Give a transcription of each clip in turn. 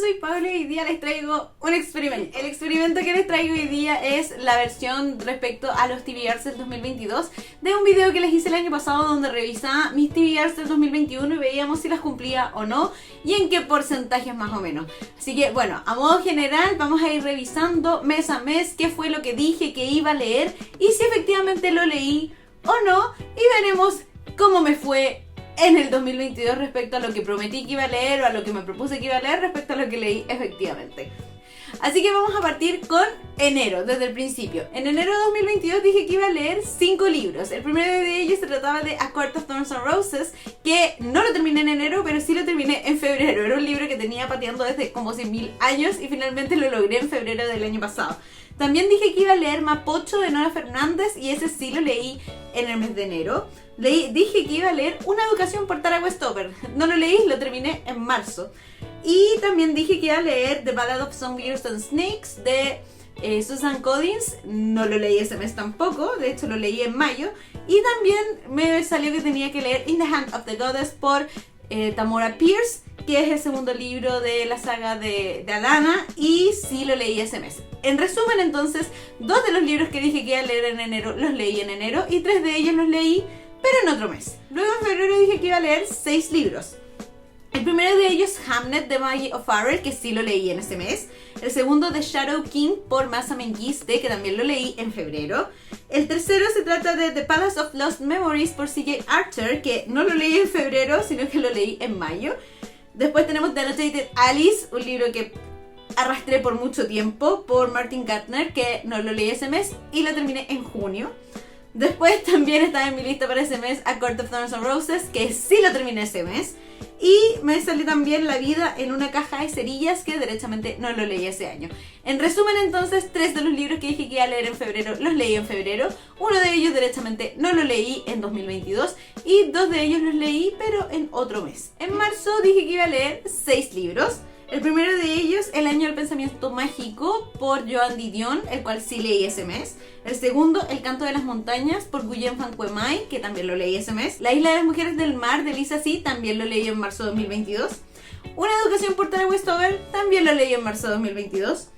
soy Paula y hoy día les traigo un experimento. El experimento que les traigo hoy día es la versión respecto a los TBRs del 2022 de un video que les hice el año pasado donde revisaba mis TBRs del 2021 y veíamos si las cumplía o no y en qué porcentajes más o menos. Así que bueno, a modo general vamos a ir revisando mes a mes qué fue lo que dije que iba a leer y si efectivamente lo leí o no, y veremos cómo me fue en el 2022 respecto a lo que prometí que iba a leer o a lo que me propuse que iba a leer respecto a lo que leí efectivamente. Así que vamos a partir con enero, desde el principio. En enero de 2022 dije que iba a leer 5 libros. El primero de ellos se trataba de A Court of Thorns and Roses, que no lo terminé en enero, pero sí lo terminé en febrero. Era un libro que tenía pateando desde como 100.000 años y finalmente lo logré en febrero del año pasado. También dije que iba a leer Mapocho de Nora Fernández y ese sí lo leí en el mes de enero. Dije que iba a leer Una educación por Tara Westover. No lo leí, lo terminé en marzo. Y también dije que iba a leer The Ballad of Songbirds and Snakes de Susan Collins. No lo leí ese mes tampoco, de hecho lo leí en mayo. Y también me salió que tenía que leer In the Hand of the Goddess por Tamora Pierce, que es el segundo libro de la saga de Alana, y sí lo leí ese mes. En resumen, entonces, 2 de los libros que dije que iba a leer en enero los leí en enero y 3 de ellos los leí, pero en otro mes. Luego en febrero dije que iba a leer 6 libros. El primero de ellos, Hamnet de Maggie O'Farrell, que sí lo leí en ese mes. El segundo, The Shadow King por Masa Mengiste, que también lo leí en febrero. El tercero se trata de The Palace of Lost Memories por C.J. Archer, que no lo leí en febrero, sino que lo leí en mayo. Después tenemos The Annotated Alice, un libro que arrastré por mucho tiempo, por Martin Gardner, que no lo leí ese mes y lo terminé en junio. Después también estaba en mi lista para ese mes A Court of Thorns and Roses, que sí lo terminé ese mes. Y me salió también La vida en una caja de cerillas, que derechamente no lo leí ese año. En resumen, entonces, 3 de los libros que dije que iba a leer en febrero los leí en febrero. Uno de ellos derechamente no lo leí en 2022 y 2 de ellos los leí pero en otro mes. En marzo dije que iba a leer 6 libros. El primero de ellos, El año del pensamiento mágico por Joan Didion, el cual sí leí ese mes. El segundo, El canto de las montañas por Guillem Van Quemay, que también lo leí ese mes. La isla de las mujeres del mar de Lisa C, también lo leí en marzo de 2022. Una educación por Tara Westover, también lo leí en marzo de 2022.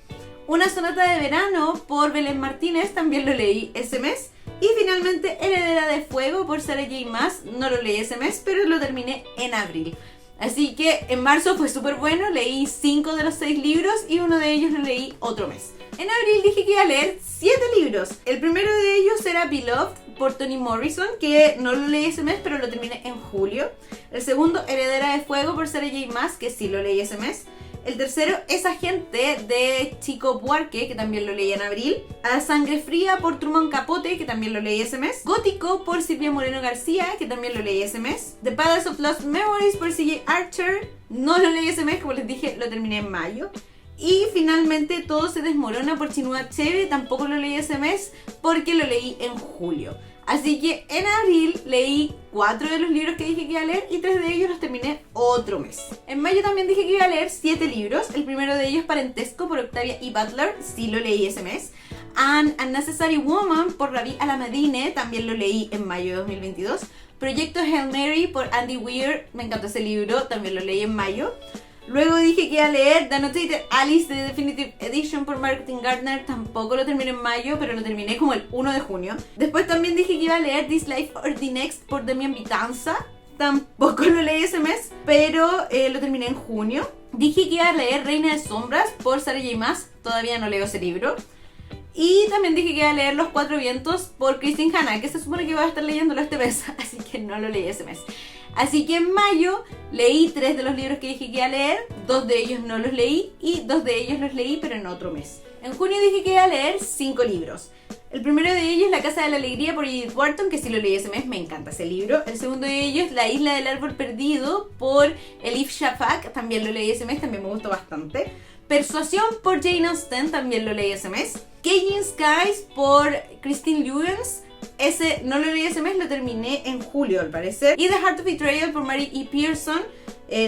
Una sonata de verano por Belén Martínez, también lo leí ese mes. Y finalmente, Heredera de fuego por Sarah J. Maas, no lo leí ese mes, pero lo terminé en abril. Así que en marzo fue súper bueno, leí 5 de los 6 libros y uno de ellos lo leí otro mes. En abril dije que iba a leer 7 libros. El primero de ellos era Beloved por Toni Morrison, que no lo leí ese mes, pero lo terminé en julio. El segundo, Heredera de fuego por Sarah J. Maas, que sí lo leí ese mes. El tercero, Esa gente de Chico Buarque, que también lo leí en abril. A Sangre fría por Truman Capote, que también lo leí ese mes. Gótico por Silvia Moreno García, que también lo leí ese mes. The Palace of Lost Memories por C.J. Archer, no lo leí ese mes, como les dije, lo terminé en mayo. Y finalmente Todo se desmorona por Chinua Achebe, tampoco lo leí ese mes porque lo leí en julio. Así que en abril leí 4 de los libros que dije que iba a leer y 3 de ellos los terminé otro mes. En mayo también dije que iba a leer 7 libros. El primero de ellos, Parentesco por Octavia E. Butler, sí lo leí ese mes. An Unnecessary Woman por Ravi Alameddine, también lo leí en mayo de 2022. Proyecto Hail Mary por Andy Weir, me encantó ese libro, también lo leí en mayo. Luego dije que iba a leer The Annotated Alice de Definitive Edition por Martin Gardner, tampoco lo terminé en mayo, pero lo terminé como el 1 de junio. Después también dije que iba a leer This Life or the Next por Demian Vitanza, tampoco lo leí ese mes, pero lo terminé en junio. Dije que iba a leer Reina de Sombras por Sarah J. Maas, todavía no leo ese libro. Y también dije que iba a leer Los Cuatro Vientos por Kristin Hanna, que se supone que voy a estar leyéndolo este mes, así que no lo leí ese mes. Así que en mayo leí 3 de los libros que dije que iba a leer, 2 de ellos no los leí y 2 de ellos los leí pero en otro mes. En junio dije que iba a leer 5 libros. El primero de ellos, La Casa de la Alegría por Edith Wharton, que sí lo leí ese mes, me encanta ese libro. El segundo de ellos, La Isla del Árbol Perdido por Elif Shafak, también lo leí ese mes, también me gustó bastante. Persuasión por Jane Austen, también lo leí ese mes. Caging Skies por Christine Lewens, ese no lo leí ese mes, lo terminé en julio al parecer. Y The Heart of Betrayal por Mary E. Pearson,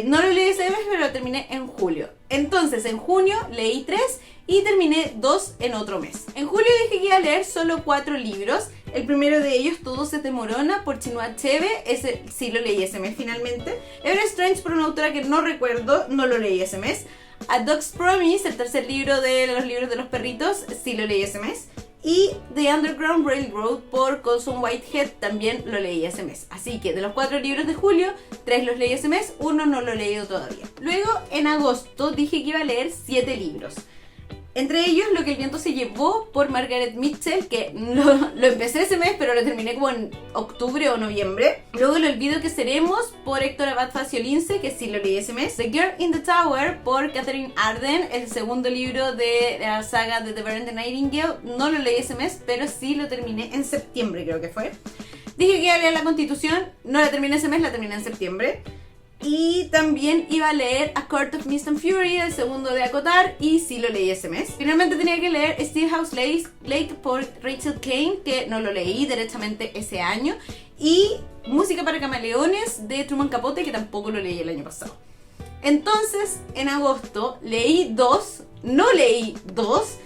no lo leí ese mes, pero lo terminé en julio. Entonces en junio leí 3 y terminé 2 en otro mes. En julio dije que iba a leer solo 4 libros. El primero de ellos, Todo se demorona por Chinua Achebe, ese sí lo leí ese mes finalmente. Ever Strange por una autora que no recuerdo, no lo leí ese mes. A Dog's Promise, el tercer libro de los libros de los perritos, sí lo leí ese mes. Y The Underground Railroad por Colson Whitehead también lo leí ese mes. Así que de los 4 libros de julio, 3 los leí ese mes, 1 no lo he leído todavía. Luego, en agosto, dije que iba a leer 7 libros. Entre ellos, Lo que el viento se llevó por Margaret Mitchell, que lo empecé ese mes, pero lo terminé como en octubre o noviembre. Luego, El olvido que seremos por Héctor Abad Faciolince, que sí lo leí ese mes. The Girl in the Tower por Catherine Arden, el segundo libro de la saga de The Bear and the Nightingale. No lo leí ese mes, pero sí lo terminé en septiembre, creo que fue. Dije que iba a leer La Constitución, no la terminé ese mes, la terminé en septiembre. Y también iba a leer A Court of Mist and Fury, el segundo de Acotar, y sí lo leí ese mes. Finalmente tenía que leer Steelhouse Lake por Rachel Kane, que no lo leí derechamente ese año. Y Música para Camaleones de Truman Capote, que tampoco lo leí el año pasado. Entonces, en agosto leí 2, no leí 2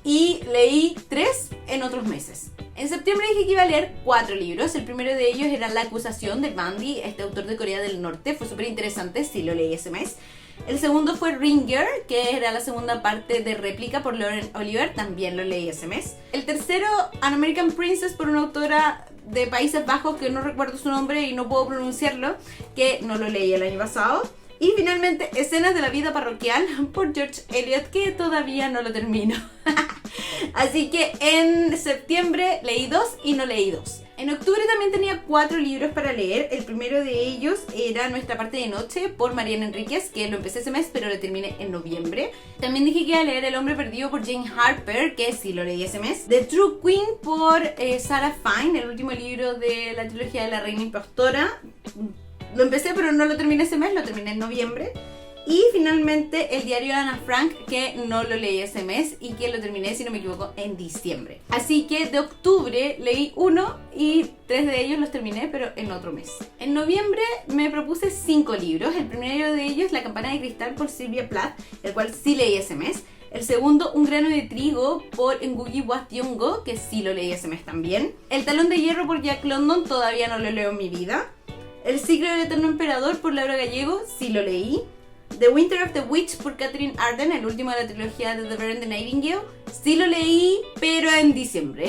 y leí 3 en otros meses. En septiembre dije que iba a leer 4 libros. El primero de ellos era La acusación de Bandy, este autor de Corea del Norte. Fue súper interesante, sí lo leí ese mes. El segundo fue Ringer, que era la segunda parte de Réplica por Lauren Oliver. También lo leí ese mes. El tercero, An American Princess por una autora de Países Bajos que no recuerdo su nombre y no puedo pronunciarlo, que no lo leí el año pasado. Y finalmente, Escenas de la vida parroquial por George Eliot, que todavía no lo termino. Así que en septiembre leí 2 y no leí 2. En octubre también tenía 4 libros para leer. El primero de ellos era Nuestra parte de noche por Mariana Enríquez, que lo empecé ese mes pero lo terminé en noviembre. También dije que iba a leer El hombre perdido por Jane Harper, que sí lo leí ese mes. The True Queen por Sarah Fine, el último libro de la trilogía de La Reina Impostora. Lo empecé pero no lo terminé ese mes, lo terminé en noviembre. Y finalmente El diario de Ana Frank, que no lo leí ese mes y que lo terminé, si no me equivoco, en diciembre. Así que de octubre leí 1 y 3 de ellos los terminé, pero en otro mes. En noviembre me propuse 5 libros. El primero de ellos, La campana de cristal por Sylvia Plath, el cual sí leí ese mes. El segundo, Un grano de trigo por Ngugi wa Thiong'o, que sí lo leí ese mes también. El talón de hierro por Jack London, todavía no lo leo en mi vida. El ciclo del eterno emperador por Laura Gallego, sí lo leí. The Winter of the Witch por Catherine Arden, el último de la trilogía de The Bear and the Nightingale, sí lo leí, pero en diciembre.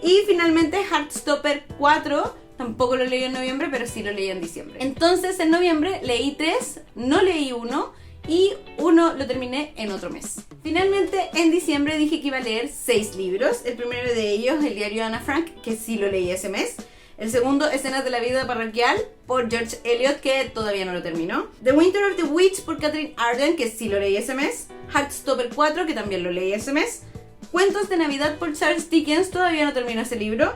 Y finalmente Heartstopper 4, tampoco lo leí en noviembre, pero sí lo leí en diciembre. Entonces en noviembre leí 3, no leí 1 y 1 lo terminé en otro mes. Finalmente en diciembre dije que iba a leer 6 libros. El primero de ellos, El diario de Ana Frank, que sí lo leí ese mes. El segundo, Escenas de la vida parroquial por George Eliot, que todavía no lo terminó. The Winter of the Witch por Catherine Arden, que sí lo leí ese mes. Heartstopper 4, que también lo leí ese mes. Cuentos de Navidad por Charles Dickens, todavía no terminó ese libro.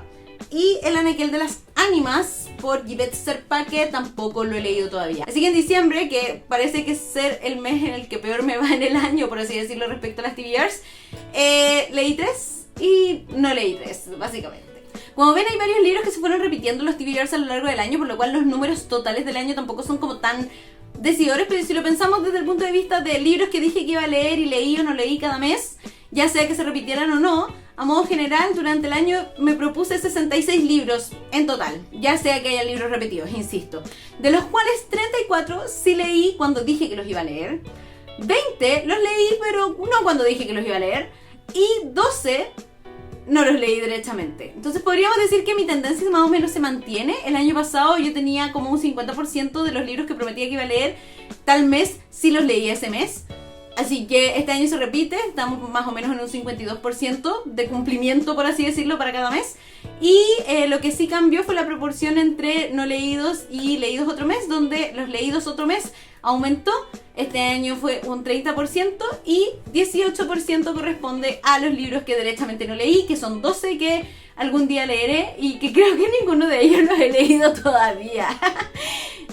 Y El anaquel de las ánimas por Yvette Serpa, que tampoco lo he leído todavía. Así que en diciembre, que parece que es ser el mes en el que peor me va en el año, por así decirlo, respecto a las TBRs, leí 3 y no leí 3, básicamente. Como ven, hay varios libros que se fueron repitiendo en los TBRs a lo largo del año, por lo cual los números totales del año tampoco son como tan decidores, pero si lo pensamos desde el punto de vista de libros que dije que iba a leer y leí o no leí cada mes, ya sea que se repitieran o no, a modo general, durante el año me propuse 66 libros en total, ya sea que haya libros repetidos, insisto, de los cuales 34 sí leí cuando dije que los iba a leer, 20 los leí pero no cuando dije que los iba a leer, y 12 no los leí derechamente. Entonces podríamos decir que mi tendencia más o menos se mantiene. El año pasado yo tenía como un 50% de los libros que prometía que iba a leer tal mes, sí los leí ese mes. Así que este año se repite, estamos más o menos en un 52% de cumplimiento, por así decirlo, para cada mes. Y lo que sí cambió fue la proporción entre no leídos y leídos otro mes, donde los leídos otro mes aumentó. Este año fue un 30% y 18% corresponde a los libros que derechamente no leí, que son 12 que algún día leeré y que creo que ninguno de ellos los he leído todavía.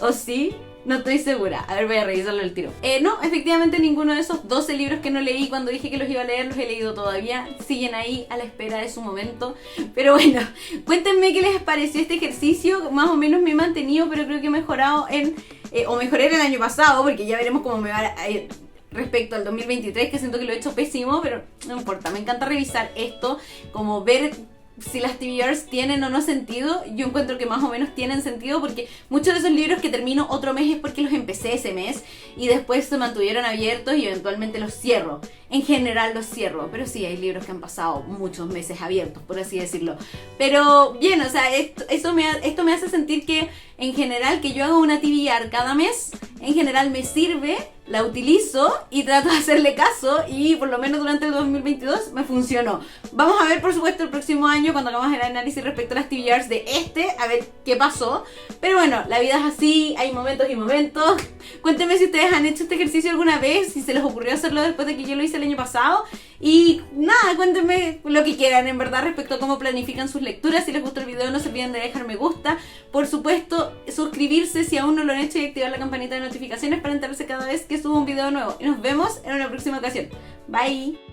¿O sí? No estoy segura. A ver, voy a revisarlo al tiro. No, efectivamente ninguno de esos 12 libros que no leí cuando dije que los iba a leer los he leído todavía. Siguen ahí a la espera de su momento. Pero bueno, cuéntenme qué les pareció este ejercicio. Más o menos me he mantenido, pero creo que he mejorado o mejoré el año pasado, porque ya veremos cómo me va respecto al 2023, que siento que lo he hecho pésimo, pero no importa. Me encanta revisar esto, como ver si las TBRs tienen o no sentido. Yo encuentro que más o menos tienen sentido, porque muchos de esos libros que termino otro mes es porque los empecé ese mes y después se mantuvieron abiertos y eventualmente los cierro. En general los cierro, pero sí, hay libros que han pasado muchos meses abiertos, por así decirlo. Pero bien, o sea, esto me hace sentir que en general que yo haga una TBR cada mes, en general me sirve, la utilizo y trato de hacerle caso, y por lo menos durante el 2022 me funcionó. Vamos a ver, por supuesto, el próximo año cuando hagamos el análisis respecto a las TBRs de a ver qué pasó. Pero bueno, la vida es así, hay momentos y momentos. Cuéntenme si ustedes han hecho este ejercicio alguna vez, si se les ocurrió hacerlo después de que yo lo hice el año pasado. Y nada, cuéntenme lo que quieran en verdad respecto a cómo planifican sus lecturas. Si les gustó el video, no se olviden de dejar me gusta. Por supuesto, suscribirse si aún no lo han hecho y activar la campanita de notificaciones para enterarse cada vez que subo un video nuevo. Y nos vemos en una próxima ocasión. Bye.